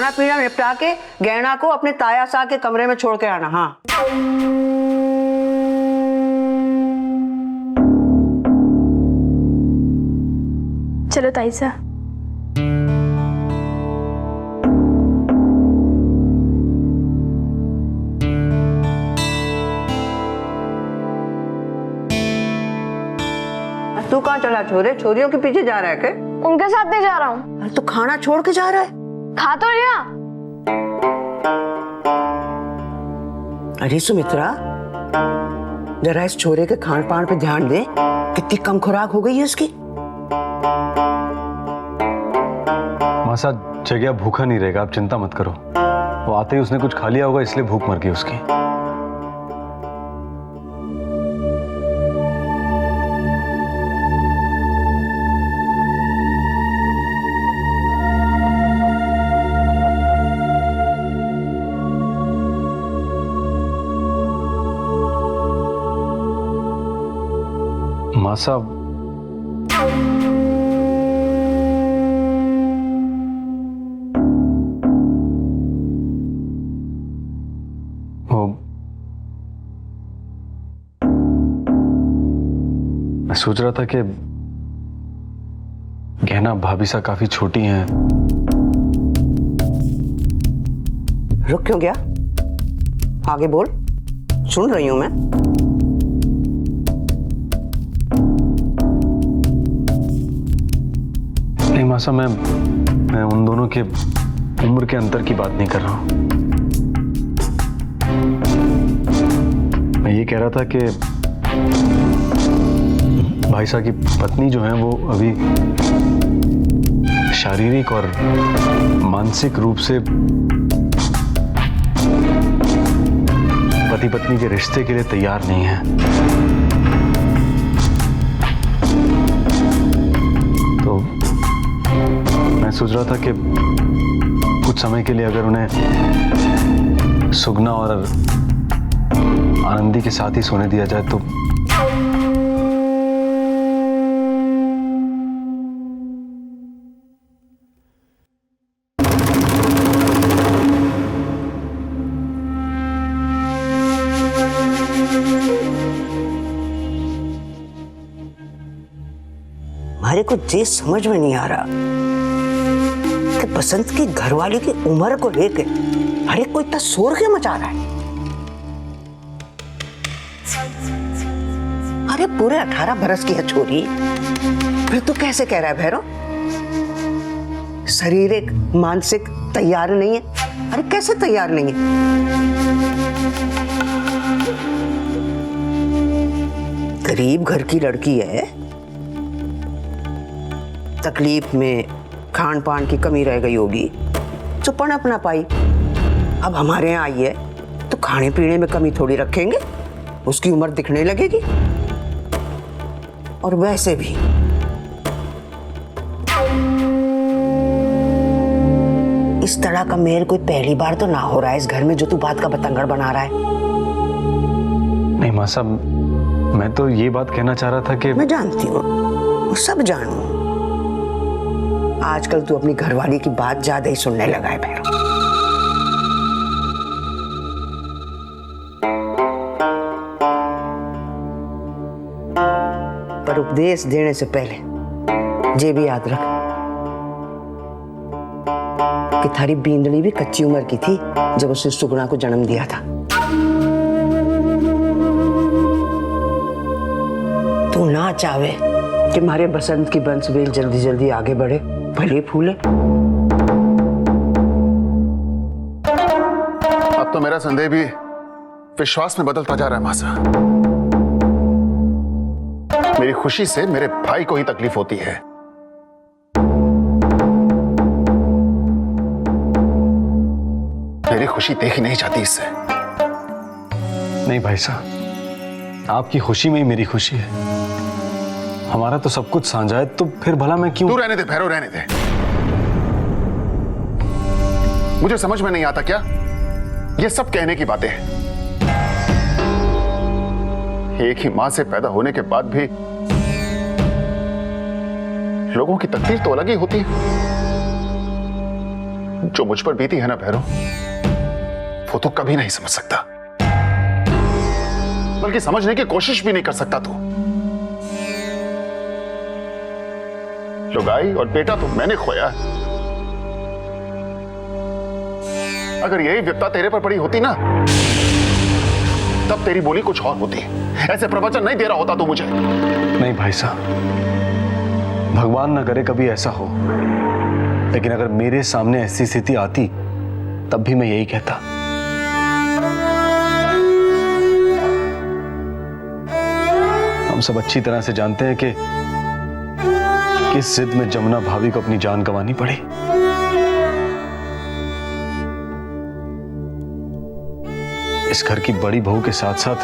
खाना पीना निपटा के गहना को अपने ताया सा के कमरे में छोड़ के आना। हाँ, चलो ताई सा। तू कहाँ चला छोरे? छोरियों के पीछे जा रहा है क्या? उनके साथ नहीं जा रहा हूँ। अरे तू खाना छोड़ के जा रहा है? खा तो लिया। अरे सुमित्रा, जरा इस छोरे के खान पान पे ध्यान दे। कितनी कम खुराक हो गई है उसकी। मासा जगह भूखा नहीं रहेगा, आप चिंता मत करो। वो आते ही उसने कुछ खा लिया होगा, इसलिए भूख मर गई उसकी। मासा मैं सोच रहा था कि गहना भाभी सा काफी छोटी हैं। रुक क्यों गया? आगे बोल, सुन रही हूं मैं। नहीं मासा, मैं उन दोनों के उम्र के अंतर की बात नहीं कर रहा हूं। मैं ये कह रहा था कि भाई साहब की पत्नी जो है वो अभी शारीरिक और मानसिक रूप से पति पत्नी के रिश्ते के लिए तैयार नहीं है। तो मैं सोच रहा था कि कुछ समय के लिए अगर उन्हें सुगना और आनंदी के साथ ही सोने दिया जाए तो। हमारे को ये समझ में नहीं आ रहा कि बसंत की घरवाली की उम्र को लेके हर एक को इतना शोर क्यों मचा रहा है। अरे पूरे 18 बरस की है छोरी, फिर तू कैसे कह रहा है भैरव शारीरिक मानसिक तैयार नहीं है? अरे कैसे तैयार नहीं है? गरीब घर की लड़की है, तकलीफ में खान पान की कमी रह गई होगी तो पनप ना पाई। अब हमारे यहाँ आई है तो खाने पीने में कमी थोड़ी रखेंगे, उसकी उम्र दिखने लगेगी। और वैसे भी इस तरह का मेल कोई पहली बार तो ना हो रहा है इस घर में जो तू बात का बतंगड़ बना रहा है। नहीं माँ साहब, मैं तो ये बात कहना चाह रहा था कि मैं जानती हूँ, सब जानू। आजकल तू अपनी घरवाली की बात ज्यादा ही सुनने लगा है भैरव। पर उपदेश देने से पहले ये भी याद रख कि थारी बींदड़ी भी कच्ची उम्र की थी जब उसने सुगुणा को जन्म दिया था। तू ना चाहे कि हमारे बसंत की बंसवेल जल्दी जल्दी आगे बढ़े, भले फूले। अब तो मेरा संदेह भी विश्वास में बदलता जा रहा है मासा। मेरी खुशी से मेरे भाई को ही तकलीफ होती है। मेरी खुशी देख ही नहीं चाहती इससे। नहीं भाई साहब, आपकी खुशी में ही मेरी खुशी है। हमारा तो सब कुछ साझा है, तो फिर भला मैं क्यों। तू रहने दे भैरव, रहने दे। मुझे समझ में नहीं आता क्या ये सब कहने की बातें हैं। एक ही मां से पैदा होने के बाद भी लोगों की तकदीर तो अलग ही होती है। जो मुझ पर बीती है ना भैरव, वो तो कभी नहीं समझ सकता, बल्कि समझने की कोशिश भी नहीं कर सकता तू। लुगाई और बेटा तो मैंने खोया है। अगर यही विपदा तेरे पर पड़ी होती ना, तब तेरी बोली कुछ और होती। ऐसे प्रवचन नहीं दे रहा होता तू मुझे। नहीं भाई साहब, भगवान न करे कभी ऐसा हो, लेकिन अगर मेरे सामने ऐसी स्थिति आती तब भी मैं यही कहता। हम सब अच्छी तरह से जानते हैं कि किस जिद में जमुना भाभी को अपनी जान गंवानी पड़ी। इस घर की बड़ी बहू के साथ साथ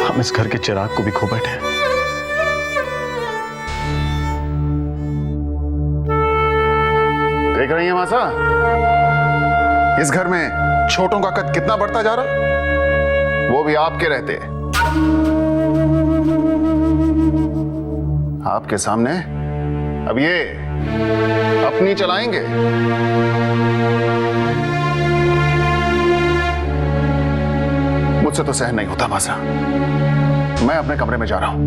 हम इस घर के चिराग को भी खो बैठे हैं। देख रही है मासा, इस घर में छोटों का कद कितना बढ़ता जा रहा, वो भी आपके रहते। आपके सामने अब ये अपनी चलाएंगे। मुझसे तो सहन नहीं होता मासा। मैं अपने कमरे में जा रहा हूं।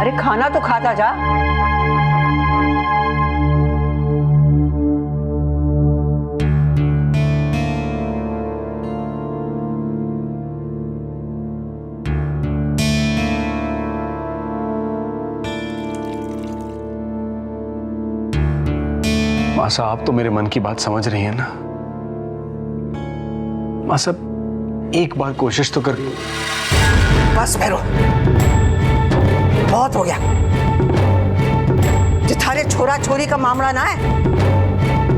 अरे खाना तो खाता जा। मासा, आप तो मेरे मन की बात समझ रही हैं ना। मासा, एक बार कोशिश तो कर। बस भैरो, बहुत हो गया। जिठारे छोरा छोरी का मामला ना है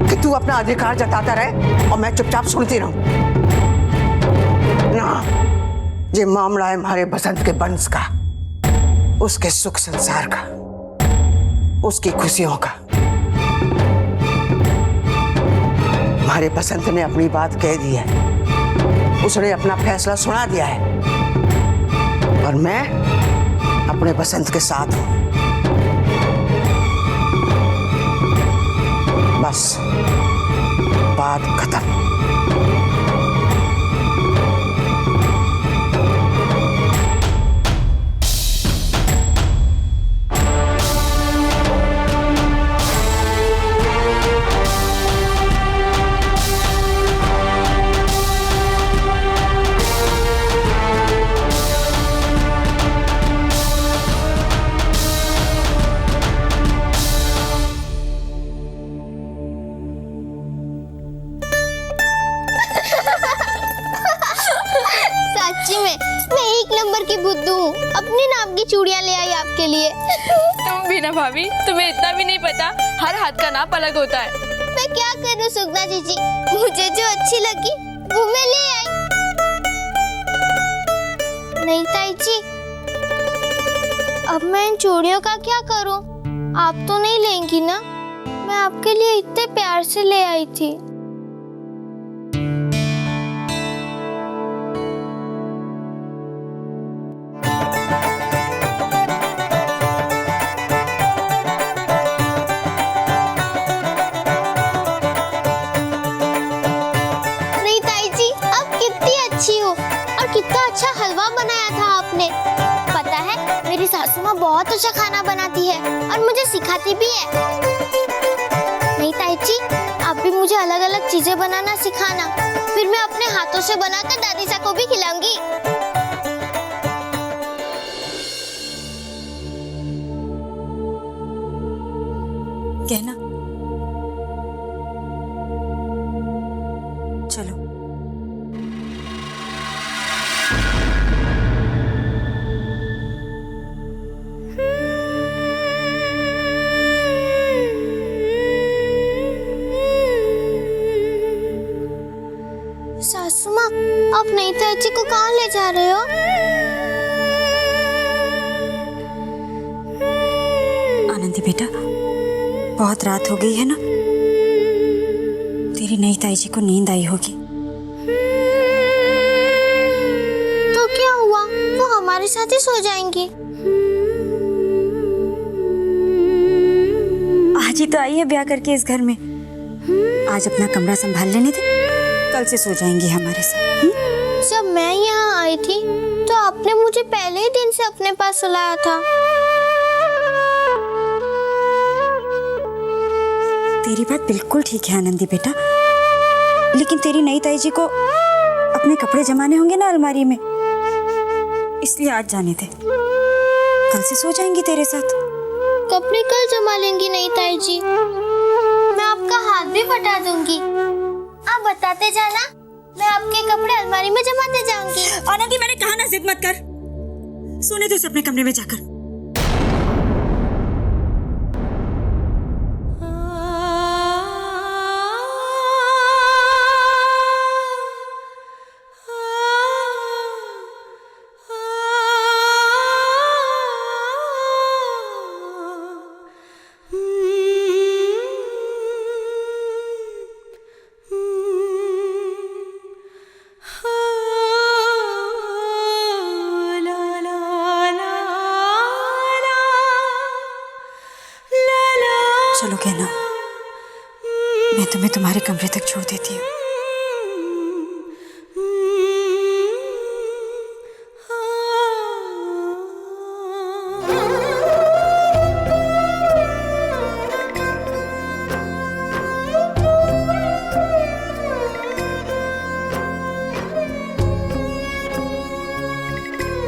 कि तू अपना अधिकार जताता रहे और मैं चुपचाप सुनती रहूं ना। ये मामला है हमारे बसंत के वंश का, उसके सुख संसार का, उसकी खुशियों का। हमारे बसंत ने अपनी बात कह दी है, उसने अपना फैसला सुना दिया है और मैं अपने बसंत के साथ हूं। बस बात खत्म। मैं एक नंबर की बुद्धू हूँ। अपने नाम की चूड़ियाँ ले आई आपके लिए। तुम भी ना भाभी, तुम्हें इतना भी नहीं पता हर हाथ का नाप अलग होता है। मैं क्या करूँ सुगना जीजी, मुझे जो अच्छी लगी वो मैं ले आई। नहीं ताई जी, अब मैं इन चूड़ियों का क्या करूँ? आप तो नहीं लेंगी ना? मैं आपके लिए इतने प्यार से ले आई थी। कितना अच्छा हलवा बनाया था आपने। पता है मेरी सासू माँ बहुत अच्छा खाना बनाती है और मुझे सिखाती भी है। नहीं ताई जी, आप भी मुझे अलग अलग चीजें बनाना सिखाना, फिर मैं अपने हाथों से बनाकर दादी सा को भी खिलाऊंगी। कहना चलो। सासू माँ, आप नहीं ताई जी को कहाँ ले जा रहे हो? आनंदी बेटा, बहुत रात हो गई है ना, तेरी नई ताई जी को नींद आई होगी। तो क्या हुआ, वो हमारे साथ ही सो जाएंगी। आज ही तो आई है ब्याह करके इस घर में। आज अपना कमरा संभाल लेने दे, कल से सो जाएंगी हमारे साथ। जब मैं यहाँ आई थी तो आपने मुझे पहले ही दिन से अपने पास सुलाया था। तेरी बात बिल्कुल ठीक है आनंदी बेटा, लेकिन तेरी नई ताई जी को अपने कपड़े जमाने होंगे ना अलमारी में, इसलिए आज जाने दे, कल से सो जाएंगी तेरे साथ। कपड़े कल जमा लेंगी नहीं ताई जी, मैं आपका हाथ भी बटा दूंगी। आप बताते जाना, मैं आपके कपड़े अलमारी में जमाते जाऊंगी। आनंदी मैंने कहा ना, जिद मत कर, सोने दो उसे अपने कमरे में जाकर। चलो कहना, मैं तुम्हें तुम्हारे कमरे तक छोड़ देती हूँ।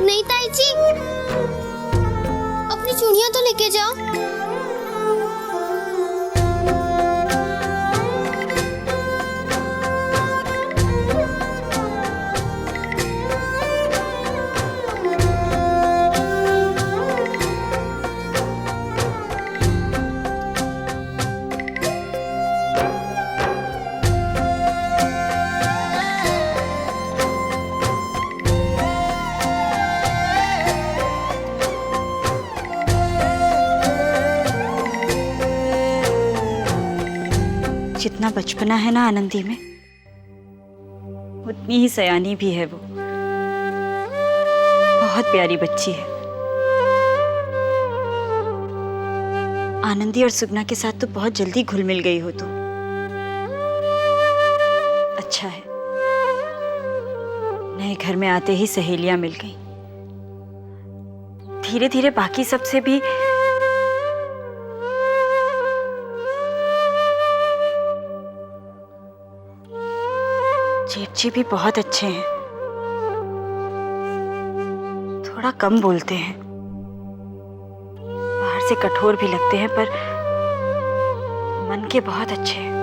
नहीं ताई जी, अपनी चूड़ियां तो लेके जाओ। जितना बचपना है ना आनंदी में, उतनी ही सयानी भी है वो। बहुत प्यारी बच्ची है। आनंदी और सुगना के साथ तो बहुत जल्दी घुल मिल गई हो तुम। अच्छा है, नए घर में आते ही सहेलियां मिल गई। धीरे धीरे बाकी सबसे भी जेठ जी भी बहुत अच्छे हैं, थोड़ा कम बोलते हैं, बाहर से कठोर भी लगते हैं, पर मन के बहुत अच्छे हैं।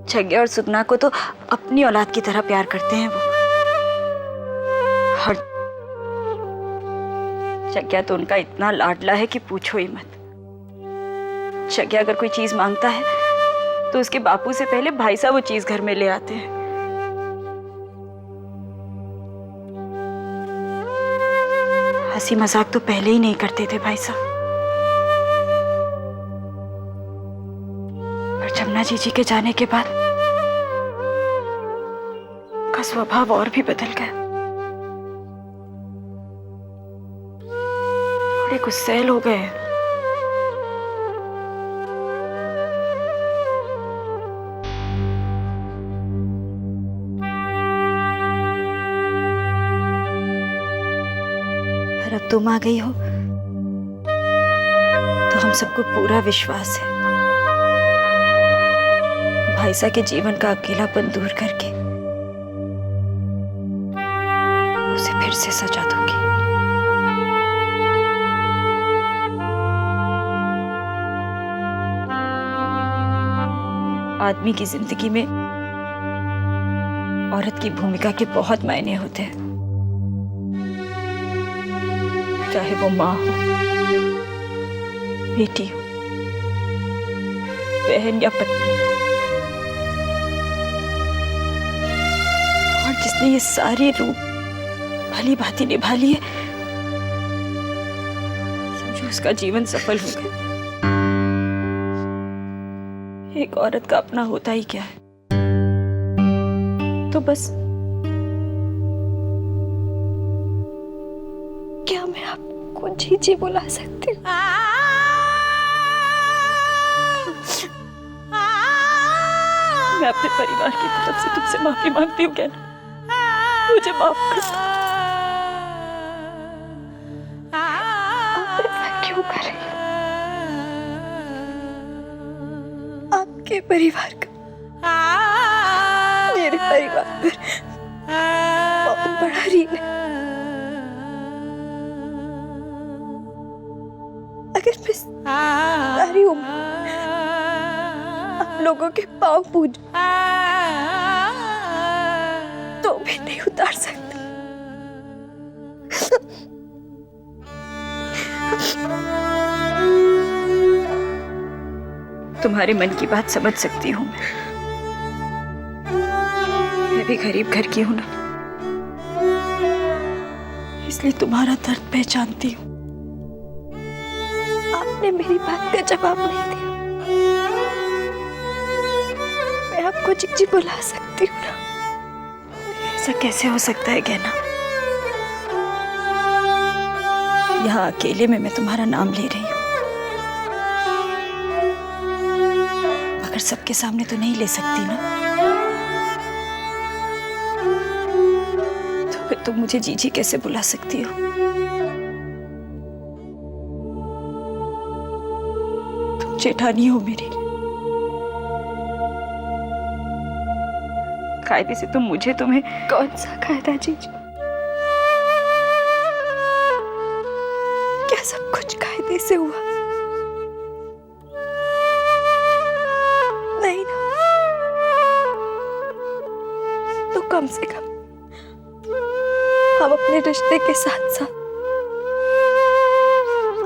छग्या और सुगना को तो अपनी औलाद की तरह प्यार करते हैं वो। और छग्या तो उनका इतना लाडला है कि पूछो ही मत। छग्या अगर कोई चीज मांगता है तो उसके बापू से पहले भाई साहब वो चीज घर में ले आते हैं। हंसी मजाक तो पहले ही नहीं करते थे भाई साहब, पर जमुना जीजी के जाने के बाद उनका स्वभाव और भी बदल गया। थोड़े गुस्सैल हो गए। अब तुम आ गई हो तो हम सबको पूरा विश्वास है भाई साहब के जीवन का अकेलापन दूर करके उसे फिर से सजा दूंगी। आदमी की जिंदगी में औरत की भूमिका के बहुत मायने होते हैं, चाहे वो माँ हो, बेटी हो, बहन या पत्नी। और जिसने ये सारे रूप भली भांति निभा लिए, समझो उसका जीवन सफल हो गया। एक औरत का अपना होता ही क्या है, तो बस क्या मैं आपको जीजी बुला सकती हूँ? मैं अपने परिवार की तरफ से तुमसे माफी मांगती हूँ कहना, मुझे माफ कर दो। आप ऐसा क्यों कर रही हो? आपके परिवार का मेरे परिवार पर बहुत बड़ा ऋण है। अगर मैं सारी उम्र आप लोगों के पाँव पूज तो भी नहीं उतार सकता। तुम्हारे मन की बात समझ सकती हूँ मैं भी गरीब घर की हूं ना, इसलिए तुम्हारा दर्द पहचानती हूँ। आपने मेरी बात का जवाब नहीं दिया। मैं आपको जीजी बुला सकती हूँ ना? ऐसा कैसे हो सकता है कहना? यहाँ अकेले में मैं तुम्हारा नाम ले रही हूँ, मगर सबके सामने तो नहीं ले सकती ना। तो फिर तुम मुझे जीजी कैसे बुला सकती हो? तुम जेठानी हो मेरी, कायदे से तुम मुझे तुम्हें कौन सा कायदा जीजी? क्या सब कुछ कायदे से हुआ? नहीं ना? तो कम से कम हम अपने रिश्ते के साथ साथ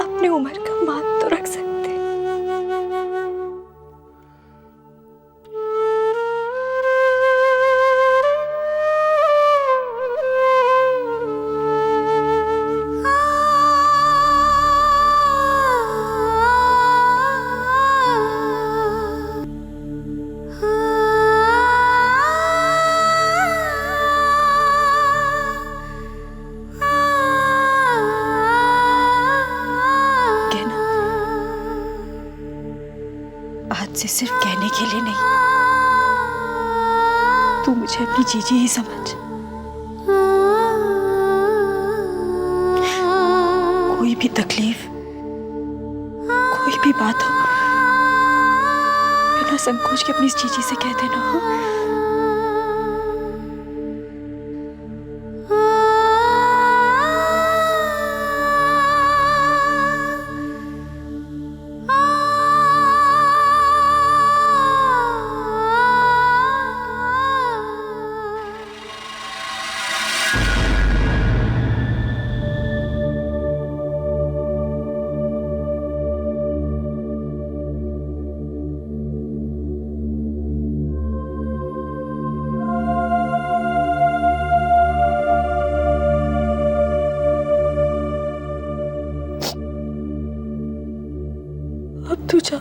अपनी उम्र का मान तो रख सकते हैं। आज से सिर्फ कहने के लिए नहीं, तू मुझे अपनी जीजी ही समझ। कोई भी तकलीफ, कोई भी बात हो, बिना संकोच के अपनी इस जीजी से कह देना हो। अब तू जा।